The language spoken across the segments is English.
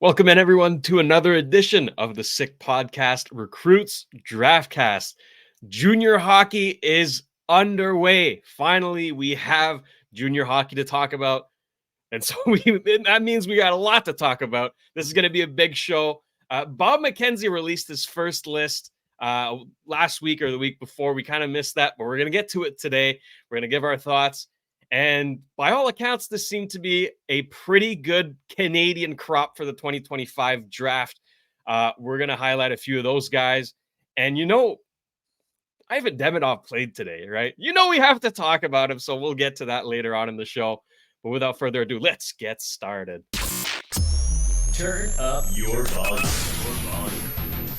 Welcome in, everyone, to another edition of the Sick Podcast Recruits Draftcast. Junior hockey is underway. Finally, we have junior hockey to talk about. And so that means we got a lot to talk about. This is going to be a big show. Bob McKenzie released his first list last week or the week before. We kind of missed that, but we're going to get to it today. We're going to give our thoughts. And by all accounts, this seemed to be a pretty good Canadian crop for the 2025 draft. We're going to highlight a few of those guys. And, Ivan Demidov played today, right? We have to talk about him, so we'll get to that later on in the show. But without further ado, let's get started. Turn up your volume.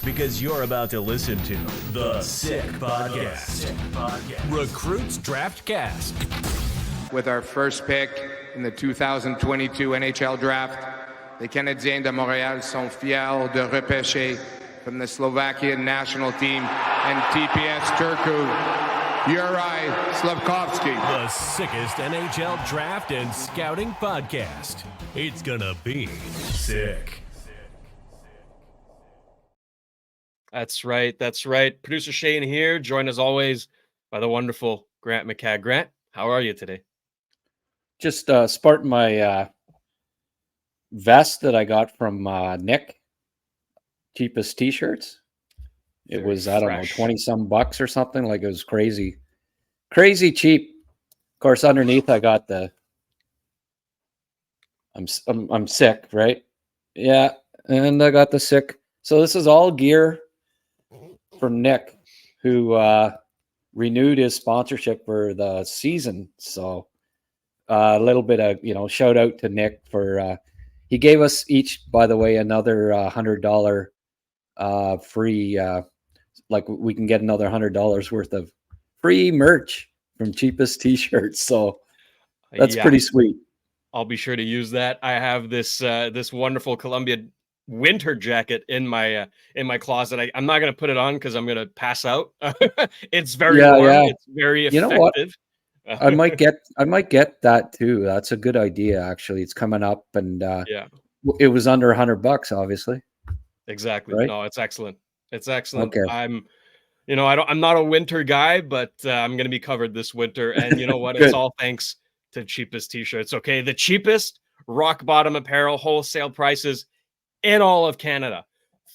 Because you're about to listen to the Sick Podcast. Recruits Draftcast. With our first pick in the 2022 NHL Draft, les Canadiens de Montréal sont fiers de repêcher from the Slovakian national team and TPS Turku, Juraj Slafkovsky. The sickest NHL draft and scouting podcast. It's gonna be sick. That's right. Producer Shane here, joined as always by the wonderful Grant McCagg. Grant, how are you today? Just sporting my vest that I got from Nick, cheapest T-shirts. It was, I don't know, 20 some bucks or something. Like, it was crazy cheap. Of course, underneath I got the I'm sick, right? Yeah, and I got the sick. So this is all gear from Nick, who renewed his sponsorship for the season. So a little bit of, shout out to Nick for, he gave us each, by the way, another $100 free, like we can get another $100 worth of free merch from Cheapest T-shirts. So that's pretty sweet. I'll be sure to use that. I have this wonderful Columbia winter jacket in my closet. I'm not going to put it on because I'm going to pass out. It's very warm. Yeah. It's very effective. You know what? I might get that too. That's a good idea. Actually, it's coming up, and it was under $100, obviously. Exactly. Right? No, it's excellent. It's excellent. Okay. I'm not a winter guy, but I'm going to be covered this winter. And you know what? It's all thanks to Cheapest T-shirts. Okay, the cheapest rock bottom apparel wholesale prices in all of Canada.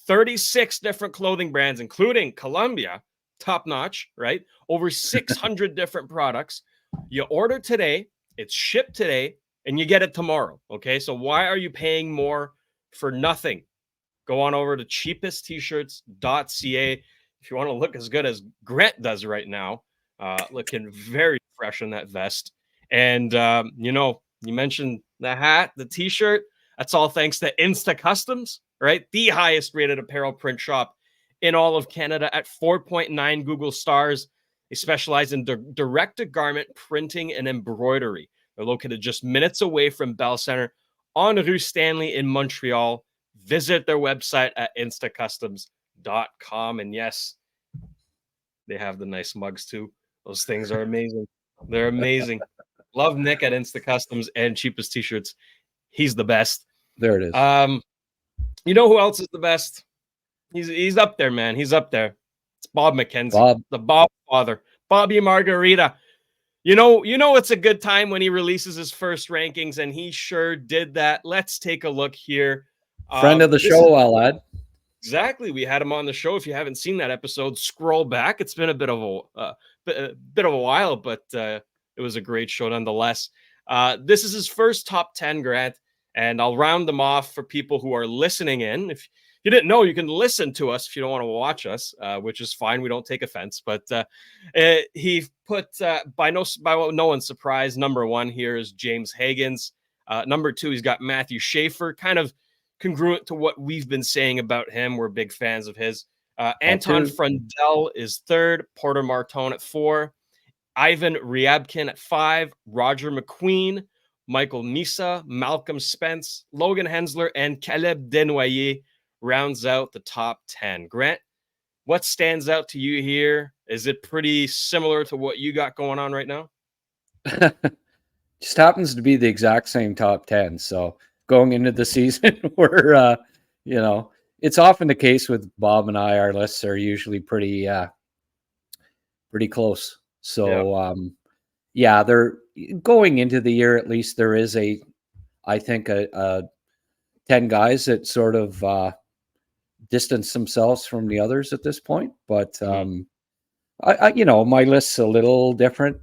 36 different clothing brands, including Columbia, top notch, right? Over 600 different products. You order today, it's shipped today, and you get it tomorrow. Okay, so why are you paying more for nothing? Go on over to CheapestTshirts.ca if you want to look as good as Grant does right now. Looking very fresh in that vest. And, you mentioned the hat, the T-shirt. That's all thanks to Insta Customs, right? The highest rated apparel print shop in all of Canada at 4.9 Google stars. They specialize in direct-to-garment printing and embroidery. They're located just minutes away from Bell Center on Rue Stanley in Montreal. Visit their website at instacustoms.com. And yes, they have the nice mugs too. Those things are amazing. They're amazing. Love Nick at Insta Customs and Cheapest T-shirts. He's the best. There it is. You know who else is the best? He's up there, man. He's up there. It's Bob McKenzie, the Bob father, Bobby Margarita. You know, it's a good time when he releases his first rankings, and he sure did that. Let's take a look here. Friend of the show, I'll add. Exactly. We had him on the show. If you haven't seen that episode, scroll back. It's been a bit of a while, but it was a great show nonetheless. This is his first top 10, Grant, and I'll round them off for people who are listening in. If you didn't know, you can listen to us if you don't want to watch us, which is fine. We don't take offense. But he put, by no one's surprise, number 1 here is James Higgins. Number 2, he's got Matthew Schaefer, kind of congruent to what we've been saying about him. We're big fans of his. Anton Frundell is 3rd, Porter Martone at 4, Ivan Ryabkin at 5, Roger McQueen, Michael Misa, Malcolm Spence, Logan Hensler, and Caleb Desnoyers rounds out the top 10. Grant, what stands out to you here? Is it pretty similar to what you got going on right now? Just happens to be the exact same top 10. So going into the season. Where it's often the case with Bob and I. Our lists are usually pretty close. So they're going into the year. At least there is I think a 10 guys that sort of distance themselves from the others at this point. But I my list's a little different.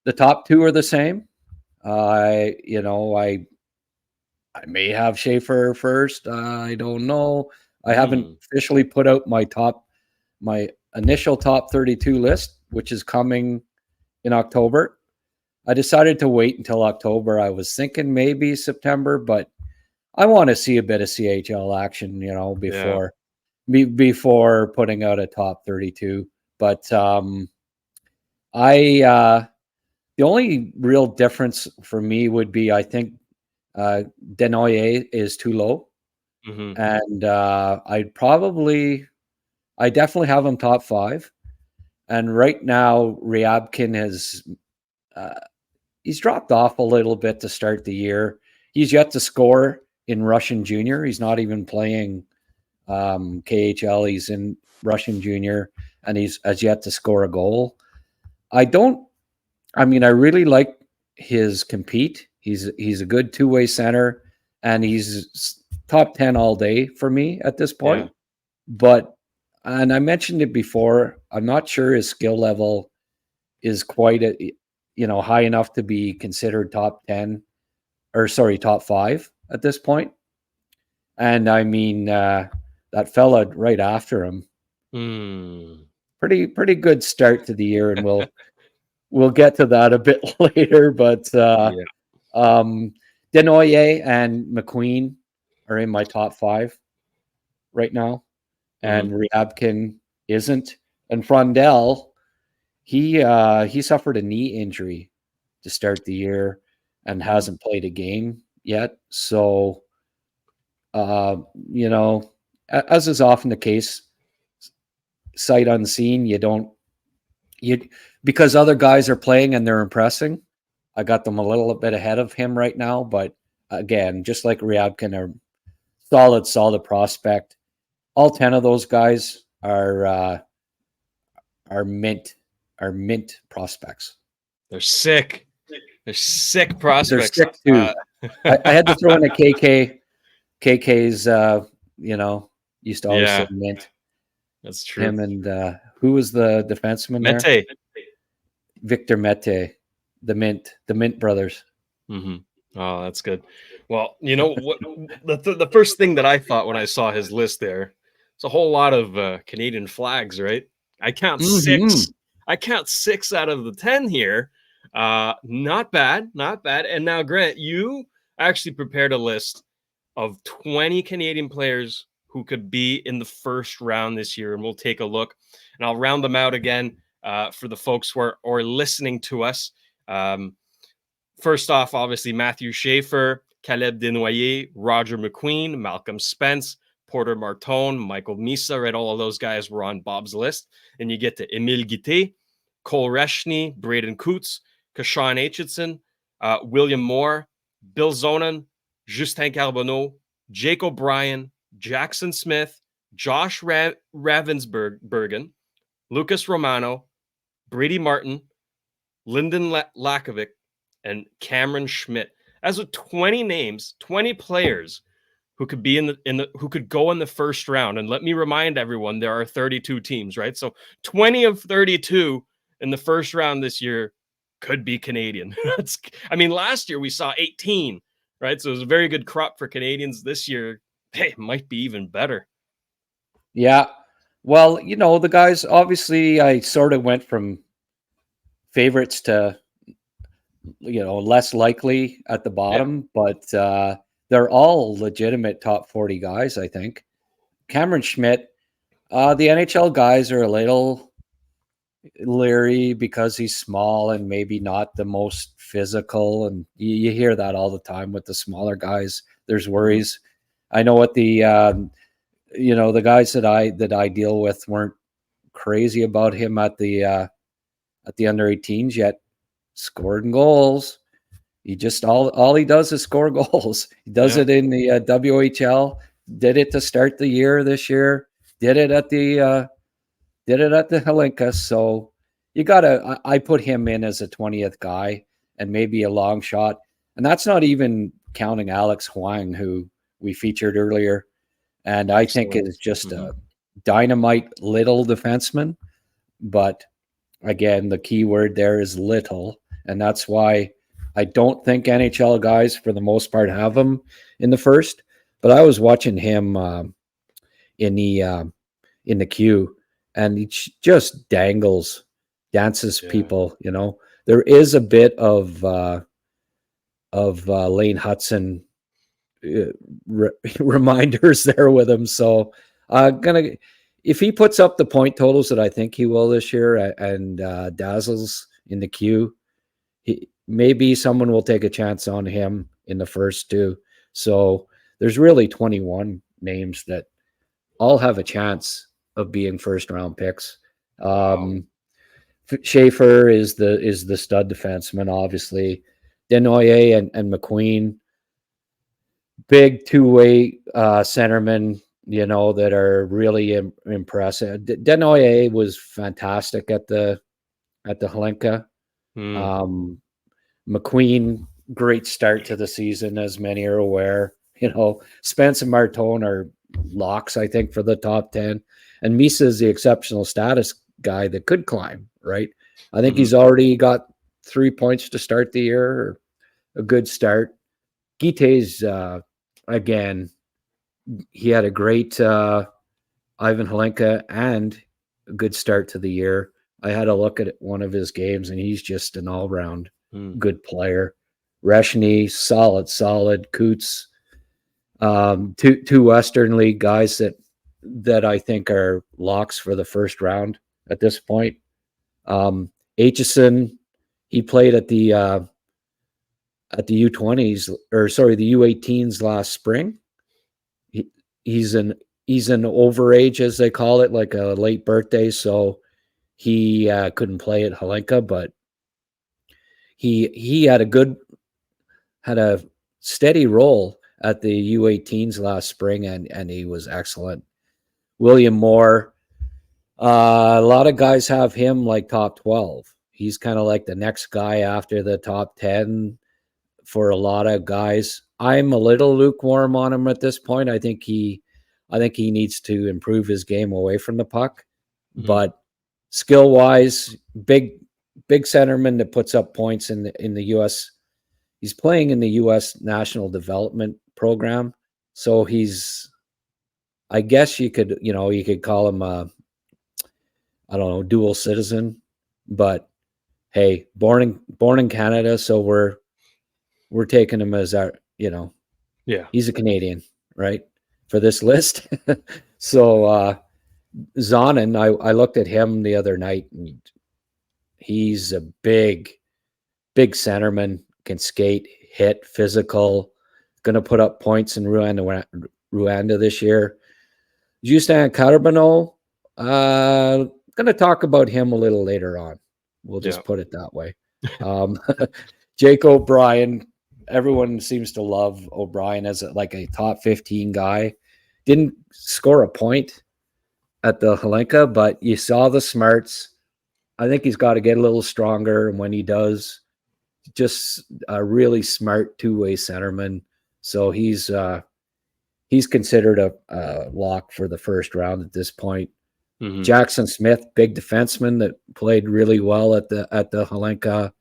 The top two are the same. I may have Schaefer first. I don't know. I haven't officially put out my initial top 32 list, which is coming in October. I decided to wait until October. I was thinking maybe September, but I want to see a bit of CHL action, before putting out a top 32. But the only real difference for me would be, I think Denoyer is too low. And I definitely have him top 5. And right now, Ryabkin he's dropped off a little bit to start the year. He's yet to score in Russian Junior. He's not even playing KHL. He's in Russian Junior, and he's has yet to score a goal. I really like his compete. He's a good two-way center, and he's top 10 all day for me at this point. Yeah. And I mentioned it before, I'm not sure his skill level is quite high enough to be considered top 5 at this point. And I mean, that fella right after him, pretty good start to the year, and we'll get to that a bit later. But Denoyer and McQueen are in my top 5 right now, and Ryabkin isn't. And Frondell, he suffered a knee injury to start the year and hasn't played a game yet. So, as is often the case, sight unseen, because other guys are playing and they're impressing. I got them a little bit ahead of him right now, but again, just like Ryabkin, are solid prospect. All 10 of those guys are mint prospects. They're sick. They're sick prospects. They're sick too. I had to throw in a KK. KK's, used to always say mint. That's true. Him and who was the defenseman Mete. there? Victor Mete, the Mint brothers. Oh, that's good. Well, you know what? The first thing that I thought when I saw his list there, it's a whole lot of Canadian flags, right? I count 6. I count 6 out of the 10 here. Not bad. And now, Grant, you actually prepared a list of 20 Canadian players who could be in the first round this year, and we'll take a look. And I'll round them out again for the folks who are listening to us. First off, obviously, Matthew Schaefer, Caleb Desnoyers, Roger McQueen, Malcolm Spence, Porter Martone, Michael Misa, right? All of those guys were on Bob's list. And you get to Emile Guité, Cole Reshny, Braden Coots, Kashawn Aitchison, William Moore, Bill Zonin, Justin Carbonneau, Jake O'Brien, Jackson Smith, Josh Ravensbergen, Lucas Romano, Brady Martin, Lyndon Lakovic, and Cameron Schmidt. As with 20 names, 20 players who could be who could go in the first round. And let me remind everyone, there are 32 teams, right? So 20 of 32 in the first round this year could be Canadian. Last year we saw 18, right? So it was a very good crop for Canadians. This year, hey, it might be even better. Yeah. Well, the guys, obviously I sort of went from favorites to, less likely at the bottom, but they're all legitimate top 40 guys, I think. Cameron Schmidt, the NHL guys are a little leery because he's small and maybe not the most physical, and you hear that all the time with the smaller guys. There's worries. I know what the guys that I deal with weren't crazy about him at the under 18s yet. Scored in goals. He just all he does is score goals. He does it in the WHL. Did it to start the year this year. Did it at the Hlinka. So you gotta. I put him in as a 20th guy and maybe a long shot. And that's not even counting Alex Huang, who we featured earlier, and I think is just a dynamite little defenseman. But again, the key word there is little, and that's why I don't think NHL guys, for the most part, have him in the first. But I was watching him in the queue, and he just dances people. You know, there is a bit of Lane Hudson reminders there with him. So if he puts up the point totals that I think he will this year and dazzles in the queue, maybe someone will take a chance on him in the first too. So there's really 21 names that all have a chance of being first round picks. Schaefer is the stud defenseman, obviously. Desnoyers and McQueen, big two-way centermen, you know, that are really impressive. Desnoyers was fantastic at the Hlinka. McQueen, great start to the season, as many are aware. You know, Spence and Martone are locks, I think, for the top 10. And Misa is the exceptional status guy that could climb, right? I think he's already got 3 points to start the year, or a good start. Guite's, again, he had a great Ivan Hlinka and a good start to the year. I had a look at one of his games, and he's just an all-round good player. Reshny, solid. Coots, two Western League guys that I think are locks for the first round at this point. Aitchison, he played at the U20s, or sorry, the U18s last spring. He's an overage, as they call it, like a late birthday. So he couldn't play at Hlinka, but he had a steady role at the U18s last spring, and he was excellent. William Moore, a lot of guys have him like top 12. He's kind of like the next guy after the top 10 for a lot of guys. I'm a little lukewarm on him at this point. I think he needs to improve his game away from the puck, but skill wise, big centerman that puts up points in the U.S. He's playing in the U.S. National Development Program, so he's, I guess you could call him a, I don't know, dual citizen, but hey, born in Canada, so we're taking him as our, he's a Canadian, right, for this list. So Zonin, I looked at him the other night, and he's a big centerman, can skate, hit, physical, going to put up points in Rwanda this year. Justin Carbonneau, going to talk about him a little later on. We'll just put it that way. Jake O'Brien, everyone seems to love O'Brien as a top 15 guy. Didn't score a point at the Hlinka, but you saw the smarts. I think he's got to get a little stronger, and when he does, just a really smart two-way centerman. So he's considered a lock for the first round at this point. Jackson Smith, big defenseman that played really well at the Hlinka.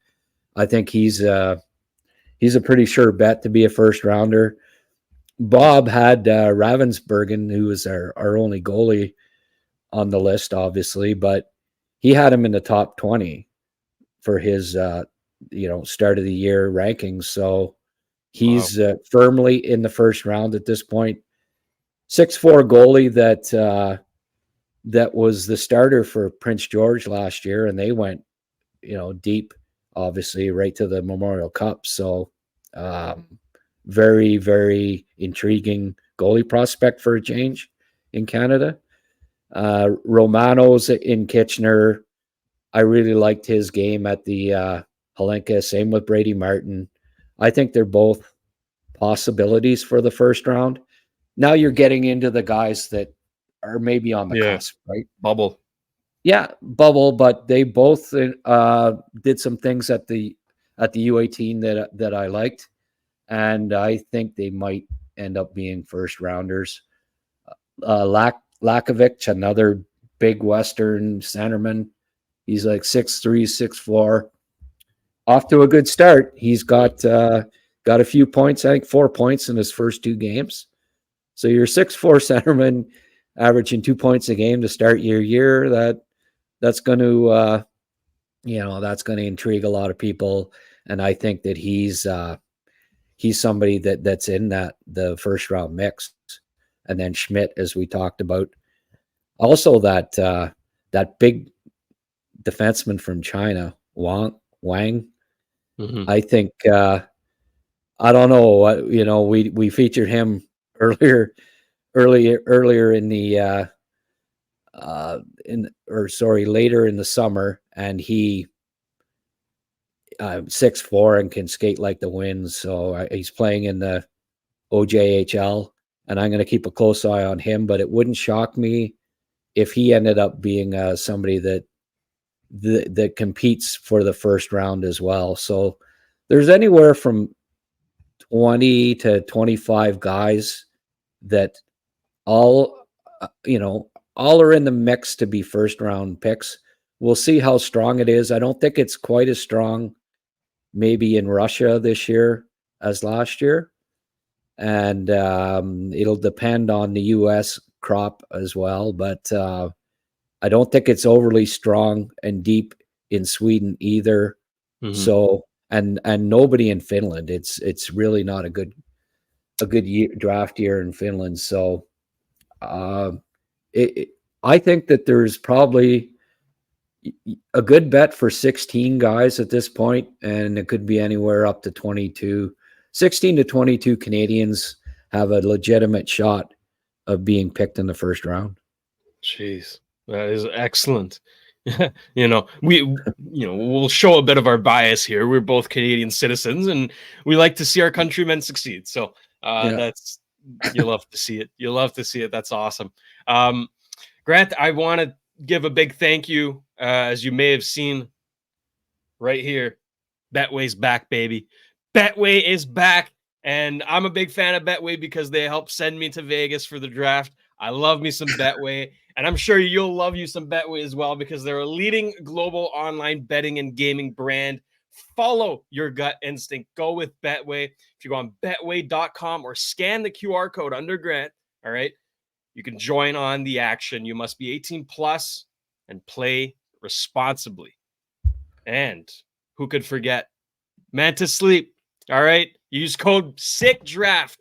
I think he's a pretty sure bet to be a first rounder. Bob had Ravensbergen, who was our only goalie on the list, obviously, but he had him in the top 20 for his start of the year rankings. So he's firmly in the first round at this point. 6'4" goalie that was the starter for Prince George last year, and they went deep, obviously, right to the Memorial Cup. So very, very intriguing goalie prospect for a change in Canada. Romano's in Kitchener. I really liked his game at the Hlinka. Same with Brady Martin. I think they're both possibilities for the first round. Now you're getting into the guys that are maybe on the cusp, right? Bubble. Yeah, bubble, but they both did some things at the U18 that I liked, and I think they might end up being first rounders. Lakovic, another big Western centerman. He's like 6'3", 6'4". Off to a good start. He's got a few points, I think 4 points in his first 2 games. So you're 6'4" centerman averaging 2 points a game to start your year. That's going to that's going to intrigue a lot of people, and I think that he's somebody that's in the first round mix. And then Schmidt, as we talked about, also that big defenseman from China, Wang. Mm-hmm. I think I don't know. We featured him earlier in the later in the summer, and he 6'4" and can skate like the wind. So he's playing in the OJHL, and I'm going to keep a close eye on him. But it wouldn't shock me if he ended up being somebody that competes for the first round as well. So there's anywhere from 20 to 25 guys that all are in the mix to be first round picks. We'll see how strong it is. I don't think it's quite as strong maybe in Russia this year as last year. And it'll depend on the U.S. crop as well. But I don't think it's overly strong and deep in Sweden either. Mm-hmm. So, and nobody in Finland. It's really not a good draft year in Finland. So I think that there's probably a good bet for 16 guys at this point, and it could be anywhere up to 22. 16 to 22 Canadians have a legitimate shot of being picked in the first round. Jeez, that is excellent. We'll show a bit of our bias here. We're both Canadian citizens, and we like to see our countrymen succeed. So that's, you love to see it. You love to see it. That's awesome. Grant, I want to give a big thank you. As you may have seen right here, Betway's back, baby. Betway is back, and I'm a big fan of Betway because they helped send me to Vegas for the draft. I love me some Betway, and I'm sure you'll love you some Betway as well because they're a leading global online betting and gaming brand. Follow your gut instinct. Go with Betway. If you go on betway.com or scan the QR code under Grant, all right, you can join on the action. You must be 18 plus and play responsibly. And who could forget Manta Sleep? All right. Use code SICKDRAFT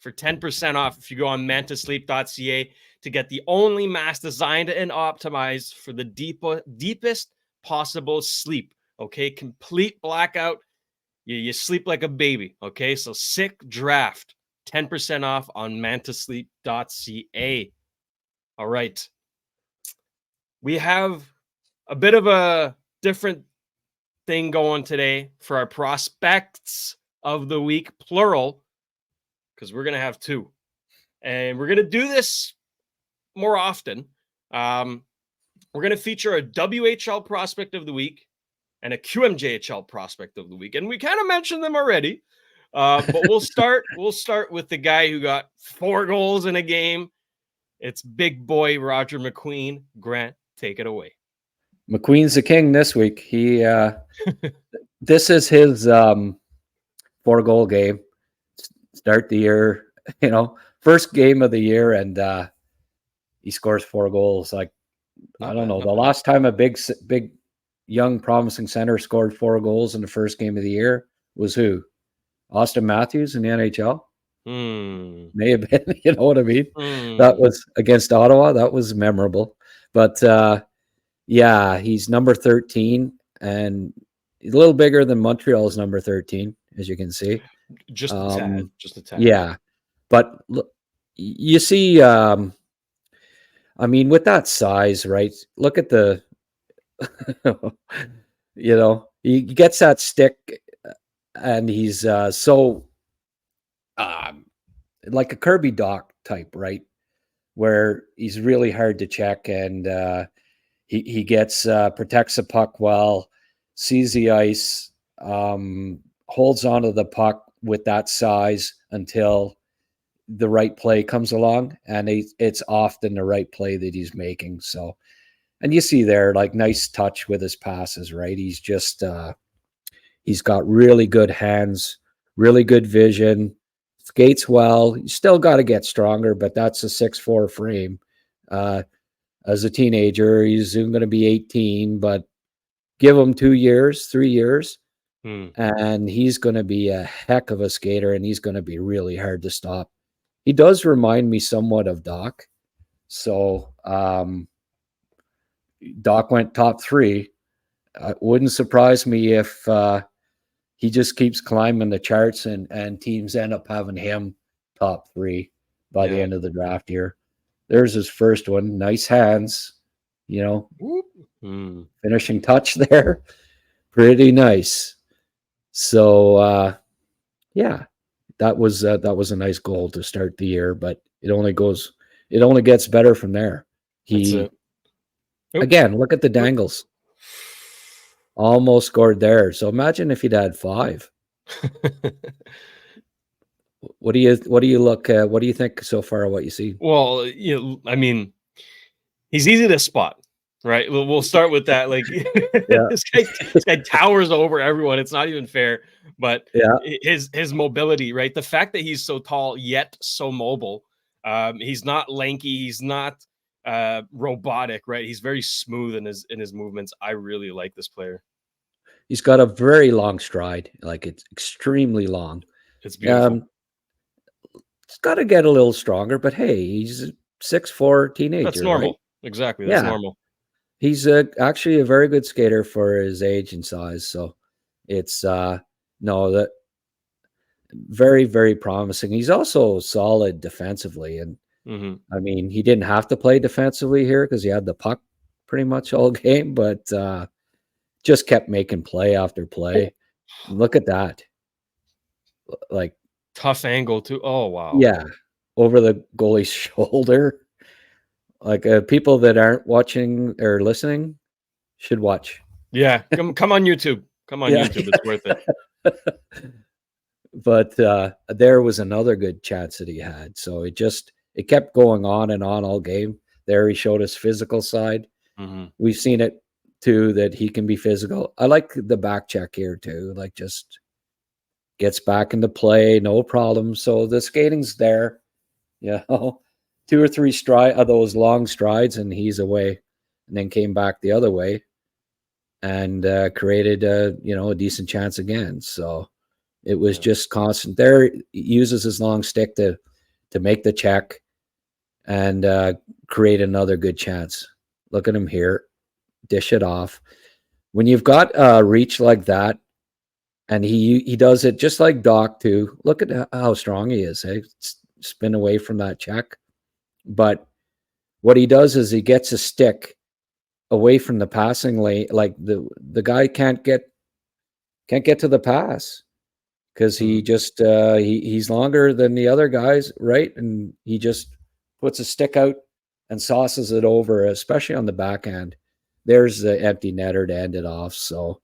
for 10% off if you go on MantaSleep.ca to get the only mask designed and optimized for the deepest possible sleep. Okay. Complete blackout. You sleep like a baby. Okay. So Sick Draft, 10% off on MantaSleep.ca. All right. We have a bit of a different thing going today for our prospects of the week, plural, because we're going to have 2. And we're going to do this more often. We're going to feature a WHL prospect of the week and a QMJHL prospect of the week. And we kind of mentioned them already. But we'll start with the guy who got 4 goals in a game. It's big boy Roger McQueen. Grant, take it away. McQueen's the king this week. He this is his 4-goal game. Start the year, first game of the year, and he scores 4 goals. Like, I don't know, the last time a big young promising center scored 4 goals in the first game of the year was who? Austin Matthews in the NHL. May have been, you know what I mean? That was against Ottawa. That was memorable. But he's number 13 and a little bigger than Montreal's number 13, as you can see. Just a tad. Yeah. But look, you see, with that size, right? Look at the, he gets that stick and he's so like a Kirby Dach type, right? Where he's really hard to check, and he gets protects the puck well, sees the ice, holds onto the puck with that size until the right play comes along, and it's often the right play that he's making. So, and you see there, like, nice touch with his passes, right? He's just he's got really good hands, really good vision, skates well. You still got to get stronger, but that's a 6'4" frame. As a teenager, he's soon going to be 18, but give him 2 years, 3 years, and he's going to be a heck of a skater, and he's going to be really hard to stop. He does remind me somewhat of Dach. So Dach went top 3. It wouldn't surprise me if he just keeps climbing the charts and teams end up having him top 3 by the end of the draft year. There's his first one. Nice hands, finishing touch there. Pretty nice. So, that was a nice goal to start the year, but it only gets better from there. Again, look at the dangles. Almost scored there. So imagine if he'd had 5. What do you think so far of what you see? Well, I mean, he's easy to spot, right? We'll start with that. Like, this guy towers over everyone. It's not even fair. But his mobility, right? The fact that he's so tall yet so mobile. He's not lanky. He's not robotic, right? He's very smooth in his movements. I really like this player. He's got a very long stride, like it's extremely long. It's beautiful. He's got to get a little stronger, but hey, he's a 6'4" teenager. That's normal. Right? Exactly. That's normal. He's actually a very good skater for his age and size. So it's that very, very promising. He's also solid defensively. And I mean, he didn't have to play defensively here because he had the puck pretty much all game, but just kept making play after play. Look at that. Like, tough angle too. Oh, wow. Yeah. Over the goalie's shoulder. Like, people that aren't watching or listening should watch. Yeah. Come on YouTube. Come on YouTube. It's worth it. But there was another good chance that he had. So it kept going on and on all game. There he showed his physical side. We've seen it too, that he can be physical. I like the back check here too. Like, just gets back into play, no problem. So the skating's there. 2 or 3 of those long strides, and he's away, and then came back the other way and created a decent chance again. So it was just constant there. He uses his long stick to make the check and create another good chance. Look at him here, dish it off. When you've got reach like that, and he does it just like Dach too. Look at how strong he is. Spin away from that check. But what he does is he gets a stick away from the passing lane. Like, the guy can't get to the pass because he just he's longer than the other guys, right? And he just puts a stick out and sauces it over, especially on the backhand. There's the empty netter to end it off. So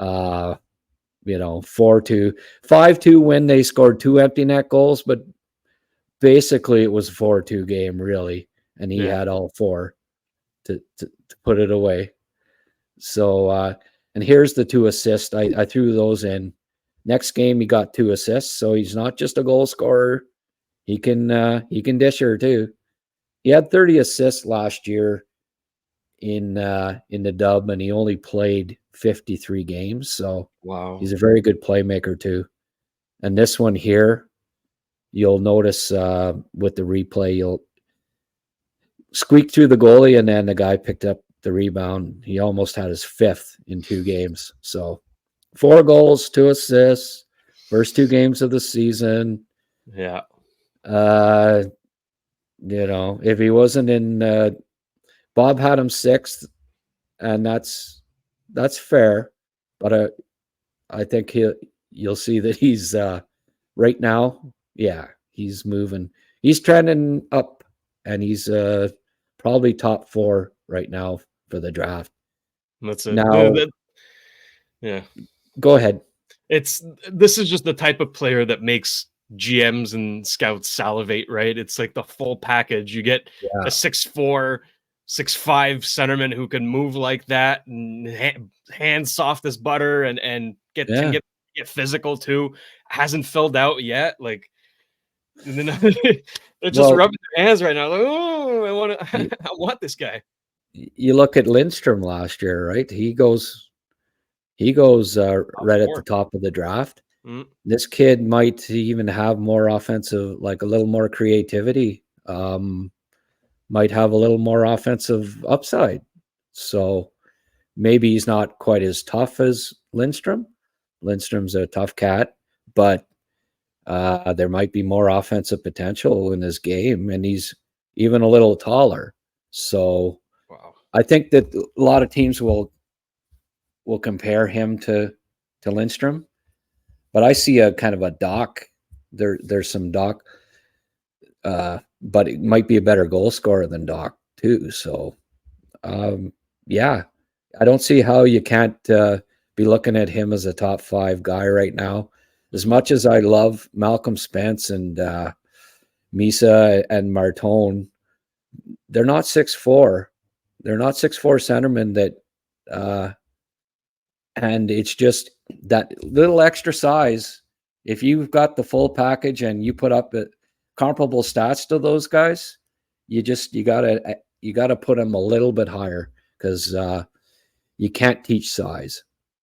4-2, 5-2 win. They scored 2 empty net goals, but basically it was a 4-2 game, really. And he had all 4 to put it away. So, and here's the 2 assists. I threw those in. Next game, he got 2 assists. So he's not just a goal scorer. He can dish her too. He had 30 assists last year in the dub, and he only played 53 games. So wow, he's a very good playmaker too. And this one here, you'll notice with the replay, you'll squeak through the goalie, and then the guy picked up the rebound. He almost had his 5th in 2 games. So 4 goals, 2 assists, first 2 games of the season. Yeah. If he wasn't in, Bob had him 6th, and that's fair. But I think you'll see that he's right now. Yeah, he's moving. He's trending up, and he's probably top 4 right now for the draft. That's it. Now, Yeah. go ahead. This is just the type of player that makes GMs and scouts salivate, right? It's like the full package. You get Yeah. a 6'4", 6'5" centerman who can move like that, and hands soft as butter, and can get physical too. Hasn't filled out yet. Like, and then they're just rubbing their hands right now. Like, oh, I want this guy. You look at Lindstrom last year, right? He goes right at the top of the draft. Mm. This kid might even have more offensive, like a little more creativity, might have a little more offensive upside. So maybe he's not quite as tough as Lindstrom. Lindstrom's a tough cat, but there might be more offensive potential in his game, and he's even a little taller. So wow. I think that a lot of teams will compare him to Lindstrom, but I see a kind of a Dach. There's some Dach, but it might be a better goal scorer than Dach too. So, yeah, I don't see how you can't be looking at him as a top 5 guy right now. As much as I love Malcolm Spence and Misa and Martone, they're not 6'4". They're not 6'4" centermen that. And it's just that little extra size. If you've got the full package and you put up comparable stats to those guys, you gotta put them a little bit higher, because you can't teach size.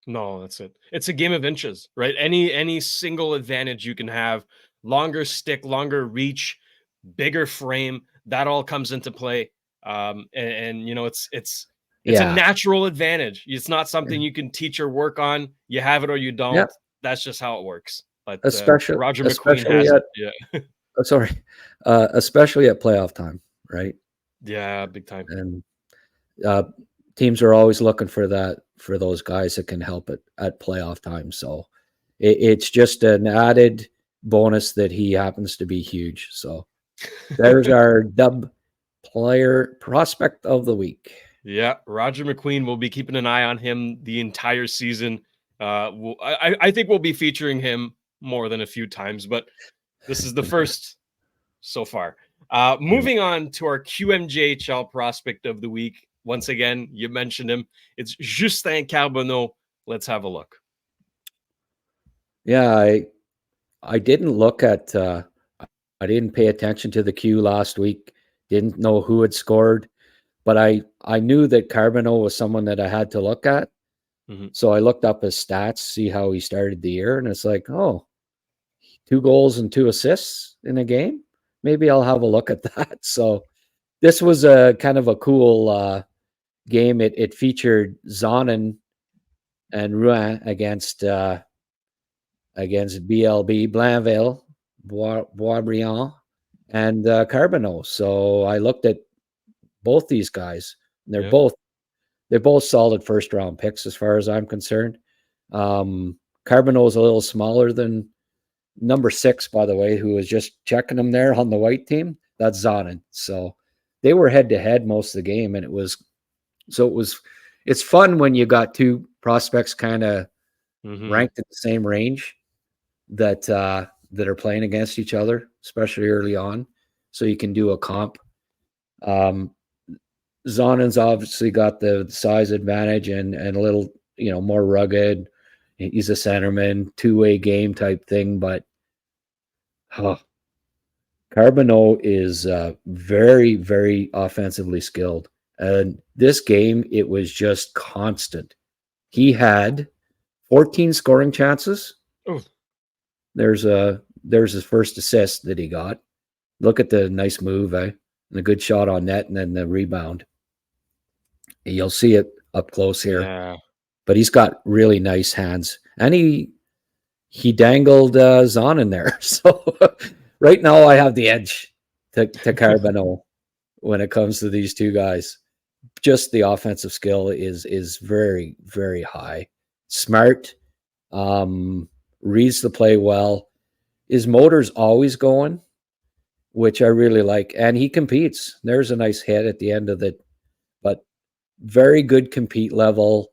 No, that's it. It's a game of inches, right? Any single advantage you can have, longer stick, longer reach, bigger frame, that all comes into play. And you know, it's a natural advantage. It's not something you can teach or work on. You have it or you don't. Yep. That's just how it works. But Roger McQueen has it. Yeah. Especially at playoff time, right? Yeah, big time. And teams are always looking for those guys that can help at playoff time. So it's just an added bonus that he happens to be huge. So there's our dub player prospect of the week. Yeah, Roger McQueen. Will be keeping an eye on him the entire season. I think we'll be featuring him more than a few times, but this is the first so far. Moving on to our QMJHL prospect of the week. Once again, you mentioned him. It's Justin Carbonneau. Let's have a look. Yeah, I didn't look at I didn't pay attention to the queue last week. Didn't know who had scored, but I knew that Carbonneau was someone that I had to look at. Mm-hmm. So I looked up his stats, see how he started the year, and it's like, 2 goals and 2 assists in a game. Maybe I'll have a look at that. So this was a kind of a cool game. It featured Zonin and Rouen against BLB, Blainville, Boisbriand, and Carbonneau. So I looked at both these guys. And they're both solid first round picks as far as I'm concerned. Carbonneau is a little smaller than number 6, by the way, who was just checking him there on the white team. That's Zonin. So they were head to head most of the game, and it's fun when you got 2 prospects kind of ranked in the same range that are playing against each other, especially early on. So you can do a comp. Zonin's obviously got the size advantage and a little, more rugged. He's a centerman, 2-way game type thing, but Carbonneau is very, very offensively skilled. And this game, it was just constant. He had 14 scoring chances. Oh. There's his first assist that he got. Look at the nice move, and the good shot on net, and then the rebound. You'll see it up close here. Yeah. But he's got really nice hands. And he dangled Zonin there. So right now I have the edge to Carbonneau when it comes to these 2 guys. Just the offensive skill is very, very high. Smart. reads the play well. His motor's always going, which I really like. And he competes. There's a nice hit at the end of it, but very good compete level.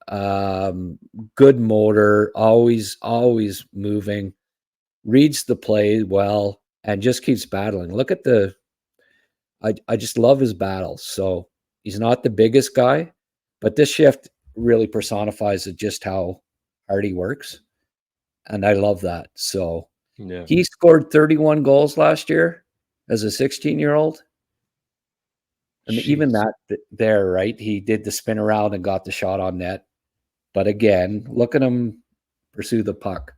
Good motor, always moving, reads the play well, and just keeps battling. Look at I just love his battles. So he's not the biggest guy, but this shift really personifies just how hard he works. And I love that. So Yeah. he scored 31 goals last year as a 16-year-old. And even that there, right? He did the spin around and got the shot on net. But again, look at him pursue the puck.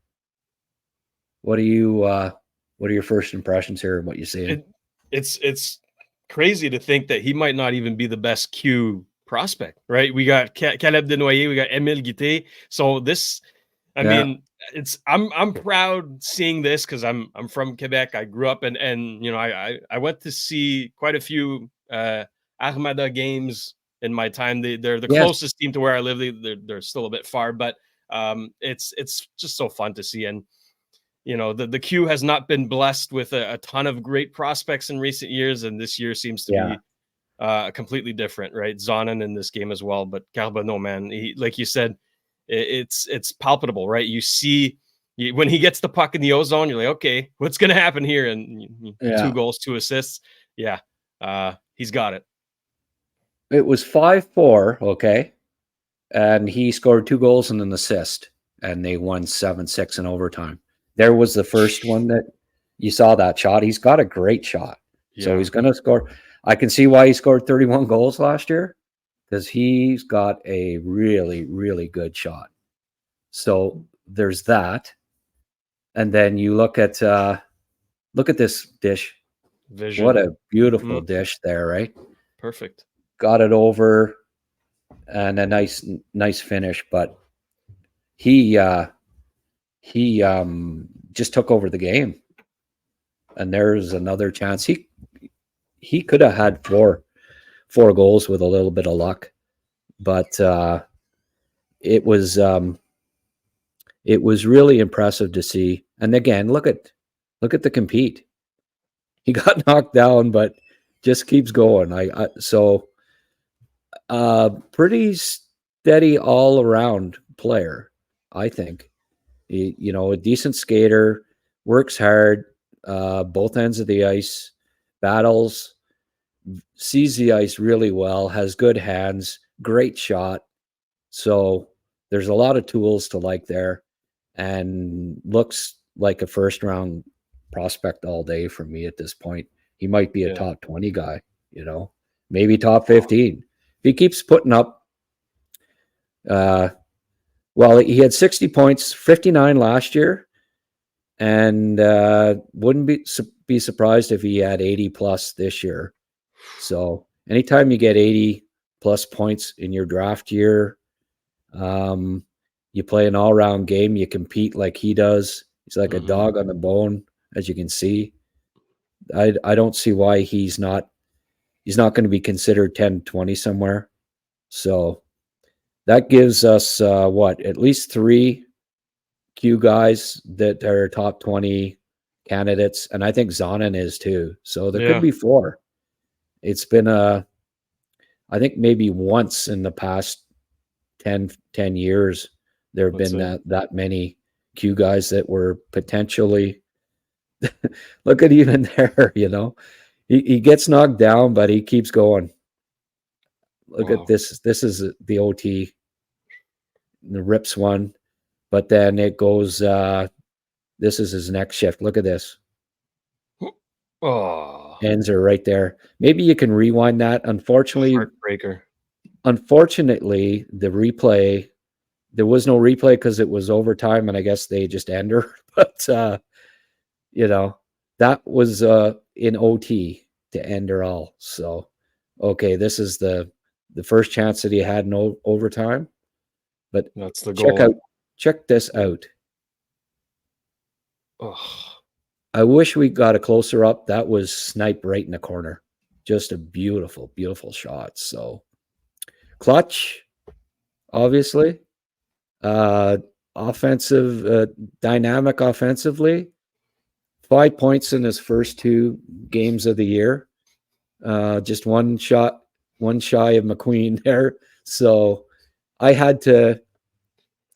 What are your first impressions here and what you see? It's crazy to think that he might not even be the best Q prospect, right? We got Caleb Desnoyers, we got Émile Guité. So this, I mean, I'm proud seeing this because I'm from Quebec. I grew up and I went to see quite a few Armada games in my time. They're the closest team to where I live. They're still a bit far, but it's just so fun to see. And the Q has not been blessed with a ton of great prospects in recent years, and this year seems to be completely different, right? Zonin in this game as well, but Carbonneau, man, like you said, it's palpable, right? You see when he gets the puck in the ozone, you're like, okay, what's going to happen here? And 2 goals, 2 assists. Yeah, he's got it. It was 5-4, okay, and he scored 2 goals and an assist, and they won 7-6 in overtime. There was the first one that you saw that shot. He's got a great shot. Yeah. So he's going to score. I can see why he scored 31 goals last year because he's got a really, really good shot. So there's that. And then you look at this dish. Vision. What a beautiful dish there, right? Perfect. Got it over and a nice finish, but he just took over the game, and there's another chance. He could have had four goals with a little bit of luck, but it was really impressive to see. And again, look at the compete. He got knocked down, but just keeps going. Pretty steady all around player, I think. A decent skater, works hard, both ends of the ice, battles, sees the ice really well, has good hands, great shot. So there's a lot of tools to like there, and looks like a first round prospect all day for me at this point. He might be a top 20 guy, maybe top 15. If he keeps putting up, well, he had 60 points, 59 last year, and wouldn't be surprised if he had 80 plus this year. So anytime you get 80 plus points in your draft year, you play an all-round game, you compete like he does. He's like a dog on the bone, as you can see. I don't see why he's not going to be considered 10-20 somewhere. So that gives us at least 3 Q guys that are top 20 candidates, and I think Zonin is too. So there could be 4. It's been I think maybe once in the past 10 years there have been that many Q guys that were potentially look at even there, he gets knocked down, but he keeps going. Look at this. This is the OT. The rips one, but then it goes. This is his next shift. Look at this. Oh, ends are right there. Maybe you can rewind that. Unfortunately, heartbreaker. Unfortunately, the replay. There was no replay because it was overtime, and I guess they just end her. But that was in OT to end her all. So, okay, this is the first chance that he had in overtime. But that's the goal. Check this out. Oh. I wish we got a closer up. That was sniped right in the corner. Just a beautiful, beautiful shot. So clutch, obviously. dynamic offensively. 5 points in his first 2 games of the year. Just one shy of McQueen there. So I had to,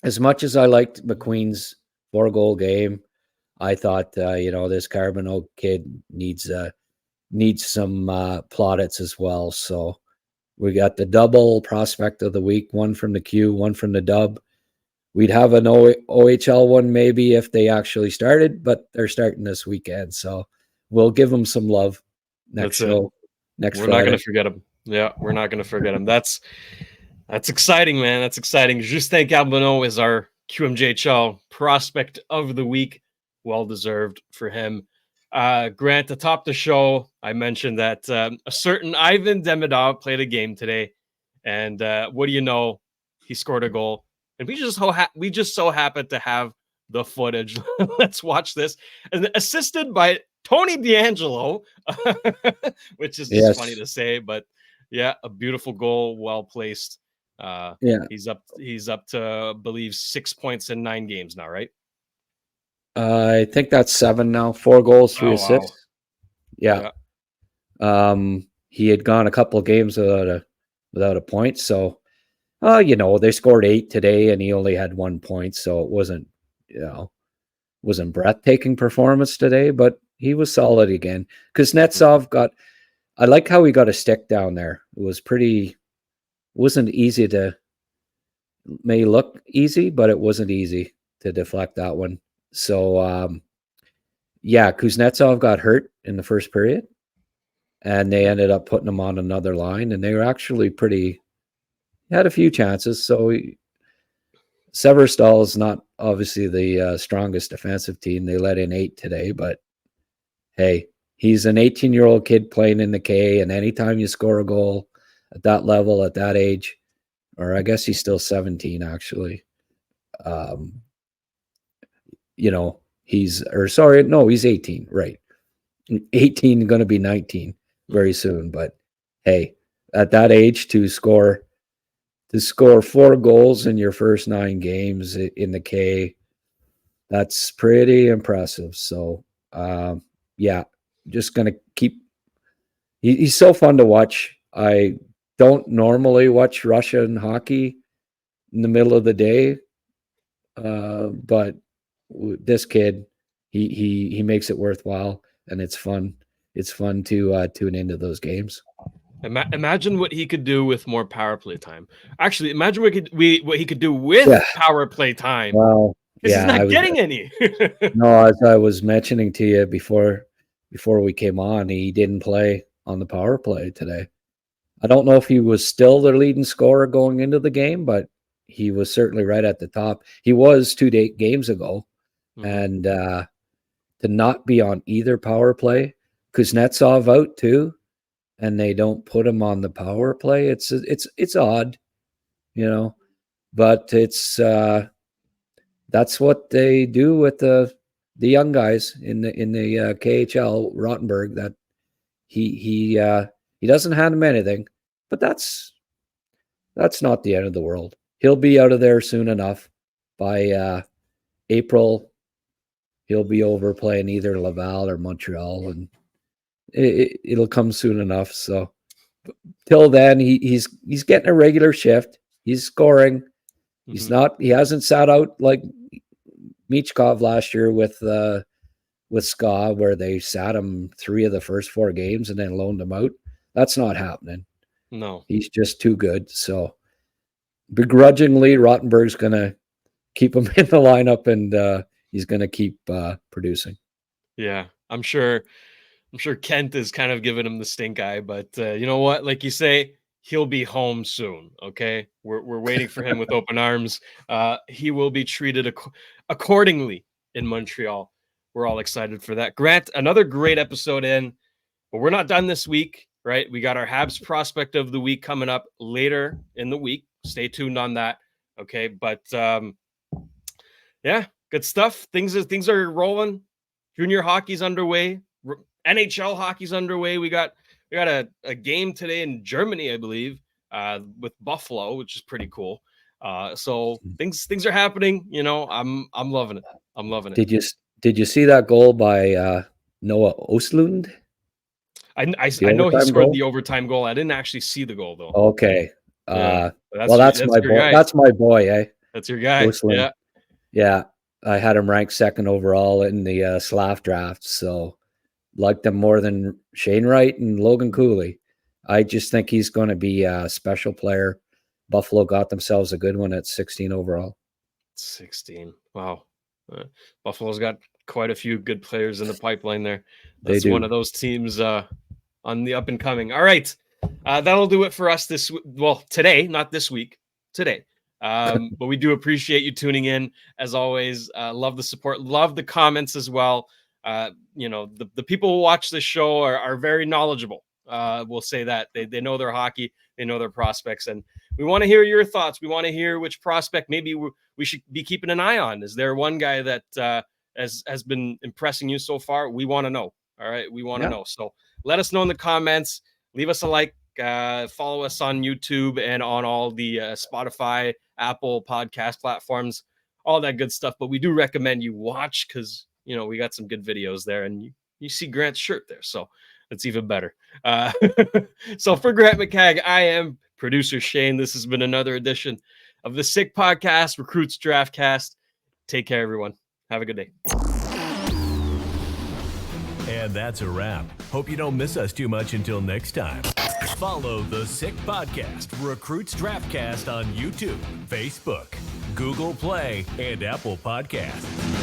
as much as I liked McQueen's 4-goal game, I thought, this Carbonneau kid needs some plaudits as well. So we got the double prospect of the week, one from the Q, one from the dub. We'd have an OHL one maybe if they actually started, but they're starting this weekend. So we'll give them some love next show. Next Friday. We're not going to forget them. Yeah, we're not going to forget them. That's exciting, man. That's exciting. Justin Carbonneau is our QMJHL prospect of the week. Well-deserved for him. Grant, to top the show, I mentioned that a certain Ivan Demidov played a game today. And what do you know? He scored a goal. And we just so happen to have the footage. Let's watch this. And assisted by Tony D'Angelo, which is just funny to say, but yeah, a beautiful goal, well placed. He's up to, I believe, 6 points in 9 games now, right? I think that's 7 now. 4 goals, 3 assists. Wow. Yeah. He had gone a couple of games without a point, so they scored 8 today, and he only had 1 point, so it wasn't breathtaking performance today, but he was solid again. Kuznetsov I like how he got a stick down there. It was wasn't easy may look easy, but it wasn't easy to deflect that one. So, Kuznetsov got hurt in the first period, and they ended up putting him on another line, and they were actually had a few chances. So Severstal is not obviously the strongest defensive team. They let in 8 today, but hey, he's an 18-year-old kid playing in the K, and anytime you score a goal at that level, at that age, or I guess he's still 17 actually. He's 18, right? 18, going to be 19 very soon. But hey, at that age to score 4 goals in your first 9 games in the K, that's pretty impressive. So, just going to keep. He's so fun to watch. I don't normally watch Russian hockey in the middle of the day, but this kid, he makes it worthwhile, and it's fun. It's fun to tune into those games. Imagine what he could do with more power play time. Actually, imagine what he could do with power play time. Well, he's not getting any. No, as I was mentioning to you before we came on, he didn't play on the power play today. I don't know if he was still the leading scorer going into the game, but he was certainly right at the top. He was 2 games ago. And to not be on either power play, Kuznetsov out too, and they don't put him on the power play. It's odd, but it's that's what they do with the young guys in the KHL. Rottenberg, that he doesn't hand them anything, but that's not the end of the world. He'll be out of there soon enough. By April, he'll be over playing either Laval or Montreal, and it'll come soon enough. So till then, he's getting a regular shift. He's scoring. He hasn't sat out like Michkov last year with Ska, where they sat him 3 of the first 4 games and then loaned him out. That's not happening. No, he's just too good. So begrudgingly, Rottenberg's going to keep him in the lineup, and he's going to keep producing. Yeah, I'm sure Kent is kind of giving him the stink eye, but you know what? Like you say, he'll be home soon. Okay, we're waiting for him with open arms. He will be treated accordingly in Montreal. We're all excited for that. Grant, another great episode in, but we're not done this week, right? We got our Habs prospect of the week coming up later in the week. Stay tuned on that. Okay, but yeah, good stuff. Things are rolling. Junior hockey's underway. NHL hockey's underway. We got a game today in Germany, I believe, with Buffalo, which is pretty cool. So things are happening. You know, I'm loving it. I'm loving it. Did you see that goal by Noah Ostlund? I know he overtime scored goal? the overtime goal. I didn't actually see the goal though. Okay. Yeah, That's my your boy. guy. That's my boy, eh? That's your guy. Ostlund. Yeah. Yeah. I had him ranked second overall in the SLAF draft, so liked him more than Shane Wright and Logan Cooley. I just think he's going to be a special player. Buffalo got themselves a good one at 16 overall. 16. Wow. Buffalo's got quite a few good players in the pipeline there. They That's do. one of those teams on the up and coming. All right. That'll do it for us today, not this week, today. But we do appreciate you tuning in as always. Love the support, love the comments as well. You know, the people who watch this show are very knowledgeable. We'll say that they know their hockey, they know their prospects, and we want to hear your thoughts. We want to hear which prospect maybe we should be keeping an eye on. Is there one guy that has been impressing you so far? We want to know. All right, we want to know. So let us know in the comments. Leave us a like. Follow us on YouTube and on all the Spotify, Apple podcast platforms, all that good stuff. But we do recommend you watch because, you know, we got some good videos there, and you see Grant's shirt there. So it's even better. So for Grant McCagg, I am producer Shane. This has been another edition of the Sick Podcast, Recruits Draftcast. Take care, everyone. Have a good day. And that's a wrap. Hope you don't miss us too much until next time. Follow the Sick Podcast, Recruits Draftcast on YouTube, Facebook, Google Play, and Apple Podcasts.